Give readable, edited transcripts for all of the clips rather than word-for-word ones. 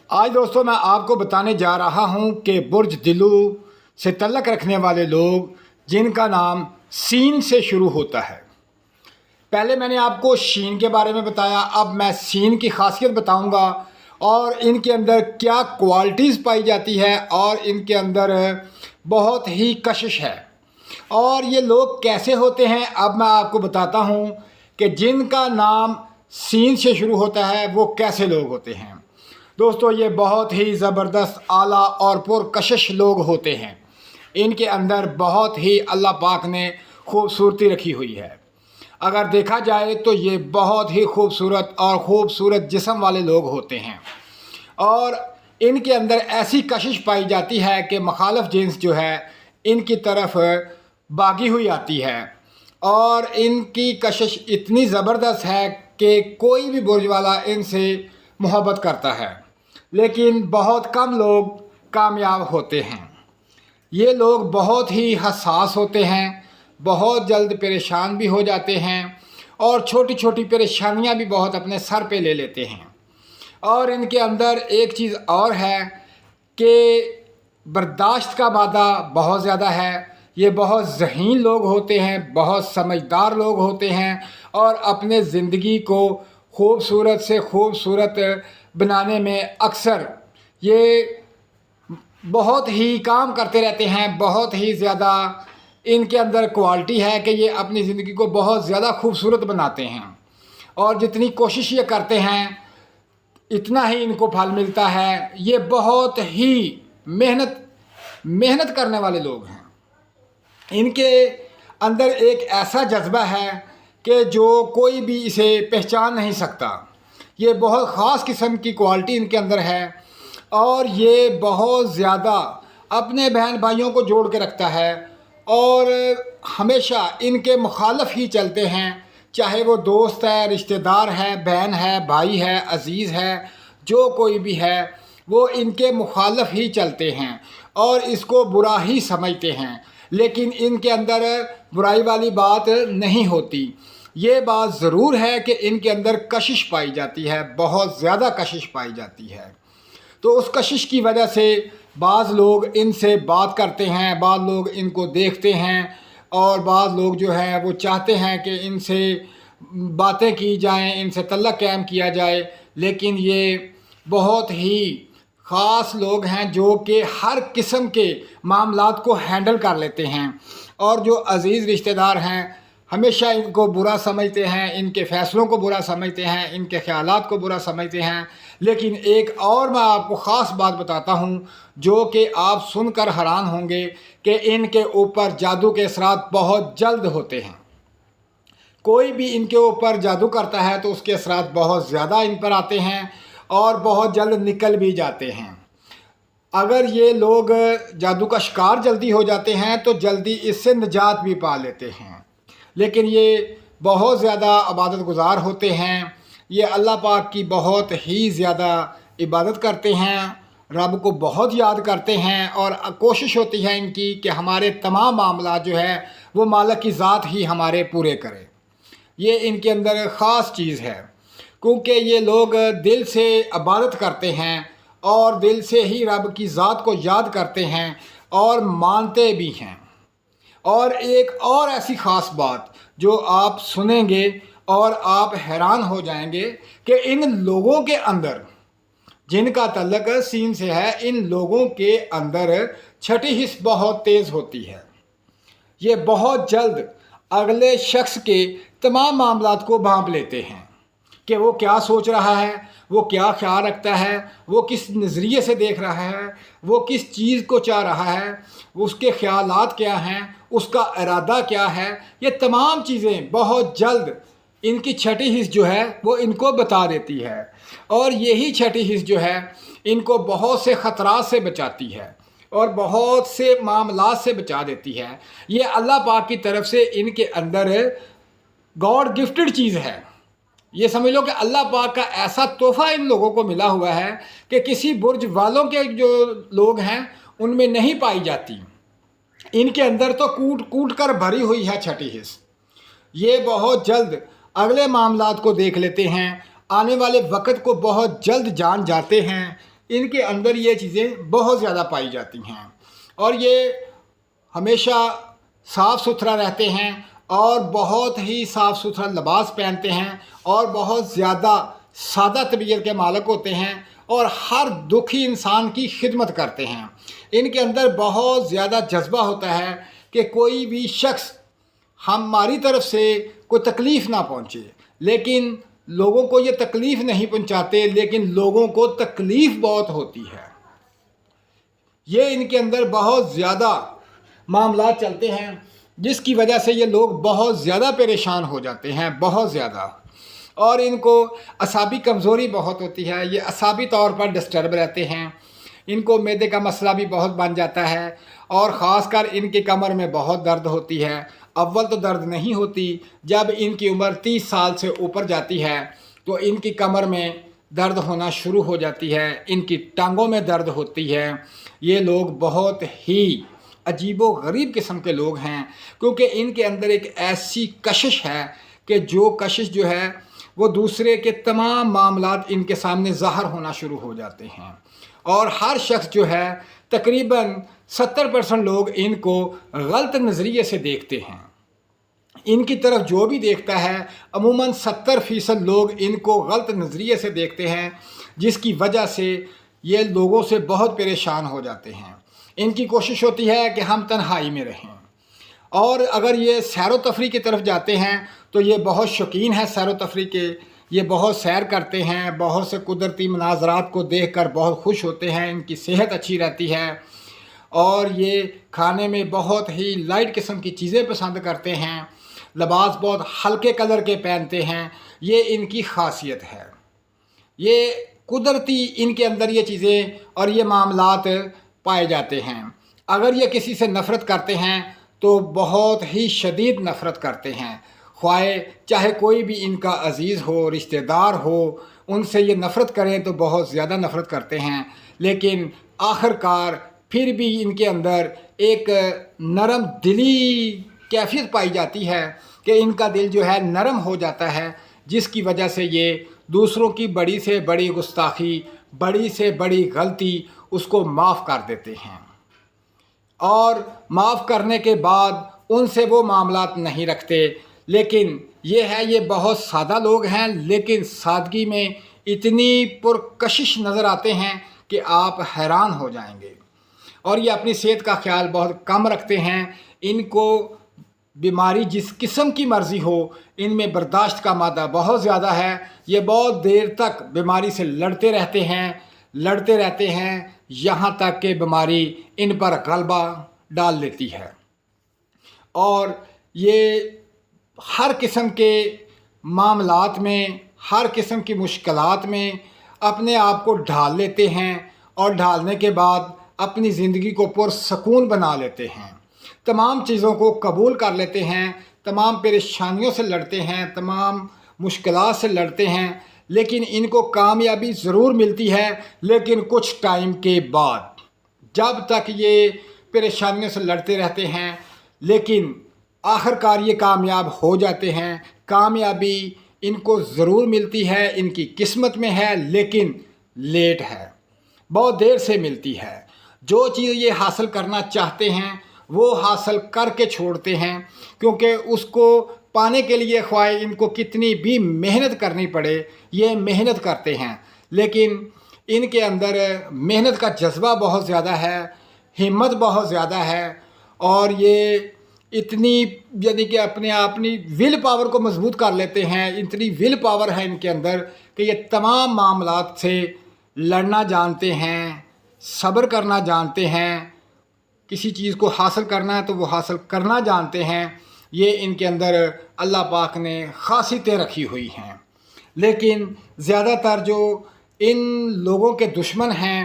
آج دوستوں میں آپ کو بتانے جا رہا ہوں کہ برج دلو سے تعلق رکھنے والے لوگ جن کا نام سین سے شروع ہوتا ہے۔ پہلے میں نے آپ کو شین کے بارے میں بتایا، اب میں سین کی خاصیت بتاؤں گا اور ان کے اندر کیا کوالٹیز پائی جاتی ہے اور ان کے اندر بہت ہی کشش ہے اور یہ لوگ کیسے ہوتے ہیں۔ اب میں آپ کو بتاتا ہوں کہ جن کا نام سین سے شروع ہوتا ہے وہ کیسے لوگ ہوتے ہیں۔ دوستو یہ بہت ہی زبردست اعلیٰ اور پرکشش لوگ ہوتے ہیں۔ ان کے اندر بہت ہی اللہ پاک نے خوبصورتی رکھی ہوئی ہے۔ اگر دیکھا جائے تو یہ بہت ہی خوبصورت جسم والے لوگ ہوتے ہیں اور ان کے اندر ایسی کشش پائی جاتی ہے کہ مخالف جنس جو ہے ان کی طرف باغی ہوئی آتی ہے اور ان کی کشش اتنی زبردست ہے کہ کوئی بھی برج والا ان سے محبت کرتا ہے، لیکن بہت کم لوگ کامیاب ہوتے ہیں۔ یہ لوگ بہت ہی حساس ہوتے ہیں، بہت جلد پریشان بھی ہو جاتے ہیں اور چھوٹی چھوٹی پریشانیاں بھی بہت اپنے سر پہ لے لیتے ہیں۔ اور ان کے اندر ایک چیز اور ہے کہ برداشت کا مادہ بہت زیادہ ہے۔ یہ بہت ذہین لوگ ہوتے ہیں، بہت سمجھدار لوگ ہوتے ہیں اور اپنے زندگی کو خوبصورت سے خوبصورت بنانے میں اکثر یہ بہت ہی کام کرتے رہتے ہیں۔ بہت ہی زیادہ ان کے اندر کوالٹی ہے کہ یہ اپنی زندگی کو بہت زیادہ خوبصورت بناتے ہیں اور جتنی کوشش یہ کرتے ہیں اتنا ہی ان کو پھل ملتا ہے۔ یہ بہت ہی محنت کرنے والے لوگ ہیں۔ ان کے اندر ایک ایسا جذبہ ہے کہ جو کوئی بھی اسے پہچان نہیں سکتا۔ یہ بہت خاص قسم کی کوالٹی ان کے اندر ہے اور یہ بہت زیادہ اپنے بہن بھائیوں کو جوڑ کے رکھتا ہے اور ہمیشہ ان کے مخالف ہی چلتے ہیں، چاہے وہ دوست ہے، رشتہ دار ہے، بہن ہے، بھائی ہے، عزیز ہے، جو کوئی بھی ہے وہ ان کے مخالف ہی چلتے ہیں اور اس کو برا ہی سمجھتے ہیں، لیکن ان کے اندر برائی والی بات نہیں ہوتی۔ یہ بات ضرور ہے کہ ان کے اندر کشش پائی جاتی ہے، بہت زیادہ کشش پائی جاتی ہے۔ تو اس کشش کی وجہ سے بعض لوگ ان سے بات کرتے ہیں، بعض لوگ ان کو دیکھتے ہیں اور بعض لوگ جو ہیں وہ چاہتے ہیں کہ ان سے باتیں کی جائیں، ان سے تعلق قائم کیا جائے، لیکن یہ بہت ہی خاص لوگ ہیں جو کہ ہر قسم کے معاملات کو ہینڈل کر لیتے ہیں اور جو عزیز رشتہ دار ہیں ہمیشہ ان کو برا سمجھتے ہیں، ان کے فیصلوں کو برا سمجھتے ہیں، ان کے خیالات کو برا سمجھتے ہیں۔ لیکن ایک اور میں آپ کو خاص بات بتاتا ہوں جو کہ آپ سن کر حیران ہوں گے کہ ان کے اوپر جادو کے اثرات بہت جلد ہوتے ہیں۔ کوئی بھی ان کے اوپر جادو کرتا ہے تو اس کے اثرات بہت زیادہ ان پر آتے ہیں اور بہت جلد نکل بھی جاتے ہیں۔ اگر یہ لوگ جادو کا شکار جلدی ہو جاتے ہیں تو جلدی اس سے نجات بھی پا لیتے ہیں، لیکن یہ بہت زیادہ عبادت گزار ہوتے ہیں۔ یہ اللہ پاک کی بہت ہی زیادہ عبادت کرتے ہیں، رب کو بہت یاد کرتے ہیں اور کوشش ہوتی ہے ان کی کہ ہمارے تمام معاملات جو ہے وہ مالک کی ذات ہی ہمارے پورے کرے۔ یہ ان کے اندر خاص چیز ہے کیونکہ یہ لوگ دل سے عبادت کرتے ہیں اور دل سے ہی رب کی ذات کو یاد کرتے ہیں اور مانتے بھی ہیں۔ اور ایک اور ایسی خاص بات جو آپ سنیں گے اور آپ حیران ہو جائیں گے کہ ان لوگوں کے اندر جن کا تعلق سین سے ہے، ان لوگوں کے اندر چھٹی حس بہت تیز ہوتی ہے۔ یہ بہت جلد اگلے شخص کے تمام معاملات کو بھانپ لیتے ہیں کہ وہ کیا سوچ رہا ہے، وہ کیا خیال رکھتا ہے، وہ کس نظریے سے دیکھ رہا ہے، وہ کس چیز کو چاہ رہا ہے، اس کے خیالات کیا ہیں، اس کا ارادہ کیا ہے۔ یہ تمام چیزیں بہت جلد ان کی چھٹی حس جو ہے وہ ان کو بتا دیتی ہے اور یہی چھٹی حس جو ہے ان کو بہت سے خطرات سے بچاتی ہے اور بہت سے معاملات سے بچا دیتی ہے۔ یہ اللہ پاک کی طرف سے ان کے اندر گاڈ گفٹڈ چیز ہے۔ یہ سمجھ لو کہ اللہ پاک کا ایسا تحفہ ان لوگوں کو ملا ہوا ہے کہ کسی برج والوں کے جو لوگ ہیں ان میں نہیں پائی جاتی۔ ان کے اندر تو کوٹ کوٹ کر بھری ہوئی ہے چھٹی حس۔ یہ بہت جلد اگلے معاملات کو دیکھ لیتے ہیں، آنے والے وقت کو بہت جلد جان جاتے ہیں ان کے اندر یہ چیزیں بہت زیادہ پائی جاتی ہیں، اور یہ ہمیشہ صاف ستھرا رہتے ہیں اور بہت ہی صاف ستھرا لباس پہنتے ہیں اور بہت زیادہ سادہ طبیعت کے مالک ہوتے ہیں اور ہر دکھی انسان کی خدمت کرتے ہیں۔ ان کے اندر بہت زیادہ جذبہ ہوتا ہے کہ کوئی بھی شخص ہماری طرف سے کوئی تکلیف نہ پہنچے، لیکن لوگوں کو یہ تکلیف نہیں پہنچاتے، لیکن لوگوں کو تکلیف بہت ہوتی ہے۔ یہ ان کے اندر بہت زیادہ معاملات چلتے ہیں جس کی وجہ سے یہ لوگ بہت زیادہ پریشان ہو جاتے ہیں، بہت زیادہ، اور ان کو اعصابی کمزوری بہت ہوتی ہے، یہ اعصابی طور پر ڈسٹرب رہتے ہیں، ان کو معدے کا مسئلہ بھی بہت بن جاتا ہے، اور خاص کر ان کی کمر میں بہت درد ہوتی ہے۔ اول تو درد نہیں ہوتی، جب ان کی عمر 30 سال سے اوپر جاتی ہے تو ان کی کمر میں درد ہونا شروع ہو جاتی ہے، ان کی ٹانگوں میں درد ہوتی ہے۔ یہ لوگ بہت ہی عجیب و غریب قسم کے لوگ ہیں، کیونکہ ان کے اندر ایک ایسی کشش ہے کہ جو کشش جو ہے وہ دوسرے کے تمام معاملات ان کے سامنے ظاہر ہونا شروع ہو جاتے ہیں، اور ہر شخص جو ہے تقریباً 70% لوگ ان کو غلط نظریے سے دیکھتے ہیں۔ ان کی طرف جو بھی دیکھتا ہے عموماً 70% لوگ ان کو غلط نظریے سے دیکھتے ہیں، جس کی وجہ سے یہ لوگوں سے بہت پریشان ہو جاتے ہیں۔ ان کی کوشش ہوتی ہے کہ ہم تنہائی میں رہیں، اور اگر یہ سیر و تفریح کی طرف جاتے ہیں تو یہ بہت شوقین ہیں سیر و تفریح کے، یہ بہت سیر کرتے ہیں، بہت سے قدرتی مناظرات کو دیکھ کر بہت خوش ہوتے ہیں، ان کی صحت اچھی رہتی ہے، اور یہ کھانے میں بہت ہی لائٹ قسم کی چیزیں پسند کرتے ہیں، لباس بہت ہلکے کلر کے پہنتے ہیں۔ یہ ان کی خاصیت ہے، یہ قدرتی ان کے اندر یہ چیزیں اور یہ معاملات پائے جاتے ہیں۔ اگر یہ کسی سے نفرت کرتے ہیں تو بہت ہی شدید نفرت کرتے ہیں، خواہ چاہے کوئی بھی ان کا عزیز ہو، رشتہ دار ہو، ان سے یہ نفرت کریں تو بہت زیادہ نفرت کرتے ہیں، لیکن آخر کار پھر بھی ان کے اندر ایک نرم دلی کیفیت پائی جاتی ہے کہ ان کا دل جو ہے نرم ہو جاتا ہے، جس کی وجہ سے یہ دوسروں کی بڑی سے بڑی گستاخی، بڑی سے بڑی غلطی اس کو معاف کر دیتے ہیں، اور معاف کرنے کے بعد ان سے وہ معاملات نہیں رکھتے۔ لیکن یہ ہے، یہ بہت سادہ لوگ ہیں، لیکن سادگی میں اتنی پرکشش نظر آتے ہیں کہ آپ حیران ہو جائیں گے، اور یہ اپنی صحت کا خیال بہت کم رکھتے ہیں۔ ان کو بیماری جس قسم کی مرضی ہو، ان میں برداشت کا مادہ بہت زیادہ ہے، یہ بہت دیر تک بیماری سے لڑتے رہتے ہیں یہاں تک کہ بیماری ان پر غلبہ ڈال لیتی ہے، اور یہ ہر قسم کے معاملات میں، ہر قسم کی مشکلات میں اپنے آپ کو ڈھال لیتے ہیں، اور ڈھالنے کے بعد اپنی زندگی کو پرسکون بنا لیتے ہیں، تمام چیزوں کو قبول کر لیتے ہیں، تمام پریشانیوں سے لڑتے ہیں، تمام مشکلات سے لڑتے ہیں، لیکن ان کو کامیابی ضرور ملتی ہے، لیکن کچھ ٹائم کے بعد۔ جب تک یہ پریشانیوں سے لڑتے رہتے ہیں، لیکن آخر کار یہ کامیاب ہو جاتے ہیں۔ کامیابی ان کو ضرور ملتی ہے، ان کی قسمت میں ہے، لیکن لیٹ ہے، بہت دیر سے ملتی ہے۔ جو چیز یہ حاصل کرنا چاہتے ہیں وہ حاصل کر کے چھوڑتے ہیں، کیونکہ اس کو پانے کے لیے خواہ ان کو کتنی بھی محنت کرنی پڑے، یہ محنت کرتے ہیں، لیکن ان کے اندر محنت کا جذبہ بہت زیادہ ہے، ہمت بہت زیادہ ہے، اور یہ اتنی یعنی کہ اپنی ول پاور کو مضبوط کر لیتے ہیں، اتنی ول پاور ہے ان کے اندر کہ یہ تمام معاملات سے لڑنا جانتے ہیں، صبر کرنا جانتے ہیں، کسی چیز کو حاصل کرنا ہے تو وہ حاصل کرنا جانتے ہیں۔ یہ ان کے اندر اللہ پاک نے خاصیتیں رکھی ہوئی ہیں، لیکن زیادہ تر جو ان لوگوں کے دشمن ہیں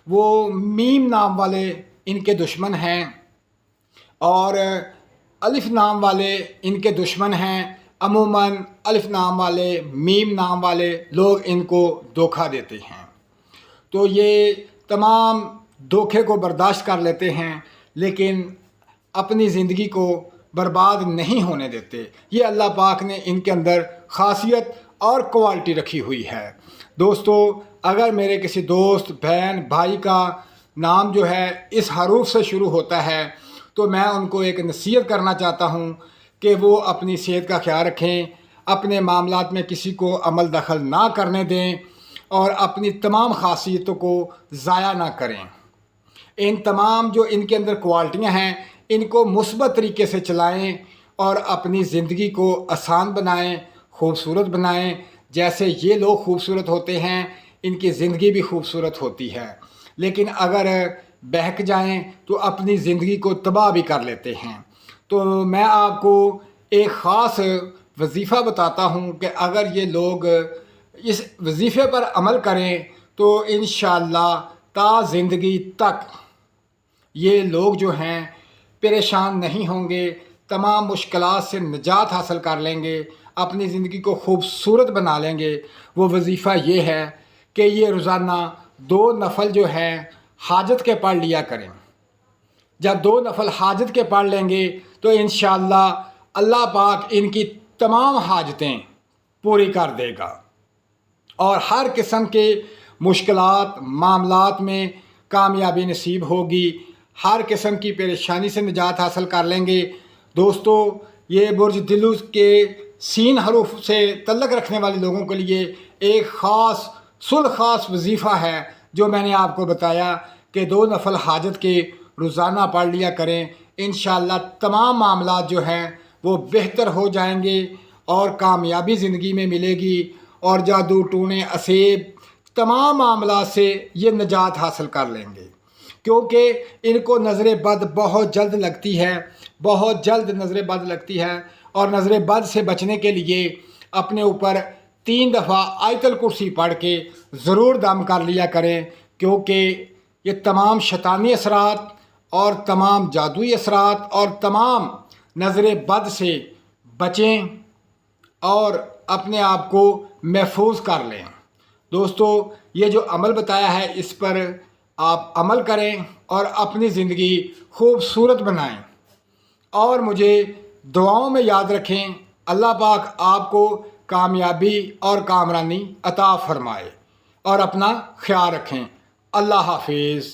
وہ میم نام والے ان کے دشمن ہیں، اور الف نام والے ان کے دشمن ہیں۔ عموماً الف نام والے، میم نام والے لوگ ان کو دھوکہ دیتے ہیں، تو یہ تمام دھوکے کو برداشت کر لیتے ہیں، لیکن اپنی زندگی کو برباد نہیں ہونے دیتے۔ یہ اللہ پاک نے ان کے اندر خاصیت اور کوالٹی رکھی ہوئی ہے۔ دوستو، اگر میرے کسی دوست، بہن، بھائی کا نام جو ہے اس حروف سے شروع ہوتا ہے تو میں ان کو ایک نصیحت کرنا چاہتا ہوں کہ وہ اپنی صحت کا خیال رکھیں، اپنے معاملات میں کسی کو عمل دخل نہ کرنے دیں اور اپنی تمام خاصیتوں کو ضائع نہ کریں۔ ان تمام جو ان کے اندر کوالٹیاں ہیں ان کو مثبت طریقے سے چلائیں اور اپنی زندگی کو آسان بنائیں، خوبصورت بنائیں۔ جیسے یہ لوگ خوبصورت ہوتے ہیں ان کی زندگی بھی خوبصورت ہوتی ہے، لیکن اگر بہک جائیں تو اپنی زندگی کو تباہ بھی کر لیتے ہیں۔ تو میں آپ کو ایک خاص وظیفہ بتاتا ہوں کہ اگر یہ لوگ اس وظیفے پر عمل کریں تو انشاءاللہ تا زندگی تک یہ لوگ جو ہیں پریشان نہیں ہوں گے، تمام مشکلات سے نجات حاصل کر لیں گے، اپنی زندگی کو خوبصورت بنا لیں گے۔ وہ وظیفہ یہ ہے کہ یہ روزانہ 2 نفل جو ہیں حاجت کے پڑھ لیا کریں۔ جب 2 نفل حاجت کے پڑھ لیں گے تو انشاءاللہ اللہ پاک ان کی تمام حاجتیں پوری کر دے گا اور ہر قسم کے مشکلات معاملات میں کامیابی نصیب ہوگی، ہر قسم کی پریشانی سے نجات حاصل کر لیں گے۔ دوستو، یہ برج دلو کے سین حروف سے تعلق رکھنے والے لوگوں کے لیے ایک خاص خاص وظیفہ ہے جو میں نے آپ کو بتایا کہ 2 نفل حاجت کے روزانہ پڑھ لیا کریں۔ انشاءاللہ تمام معاملات جو ہیں وہ بہتر ہو جائیں گے اور کامیابی زندگی میں ملے گی اور جادو ٹونے اسیب تمام معاملات سے یہ نجات حاصل کر لیں گے، کیونکہ ان کو نظر بد بہت جلد لگتی ہے، بہت جلد نظر بد لگتی ہے، اور نظر بد سے بچنے کے لیے اپنے اوپر 3 دفعہ آیت الکرسی پڑھ کے ضرور دم کر لیا کریں، کیونکہ یہ تمام شیطانی اثرات اور تمام جادوئی اثرات اور تمام نظر بد سے بچیں اور اپنے آپ کو محفوظ کر لیں۔ دوستو، یہ جو عمل بتایا ہے اس پر آپ عمل کریں اور اپنی زندگی خوبصورت بنائیں اور مجھے دعاؤں میں یاد رکھیں۔ اللہ پاک آپ کو کامیابی اور کامرانی عطا فرمائے اور اپنا خیال رکھیں۔ اللہ حافظ۔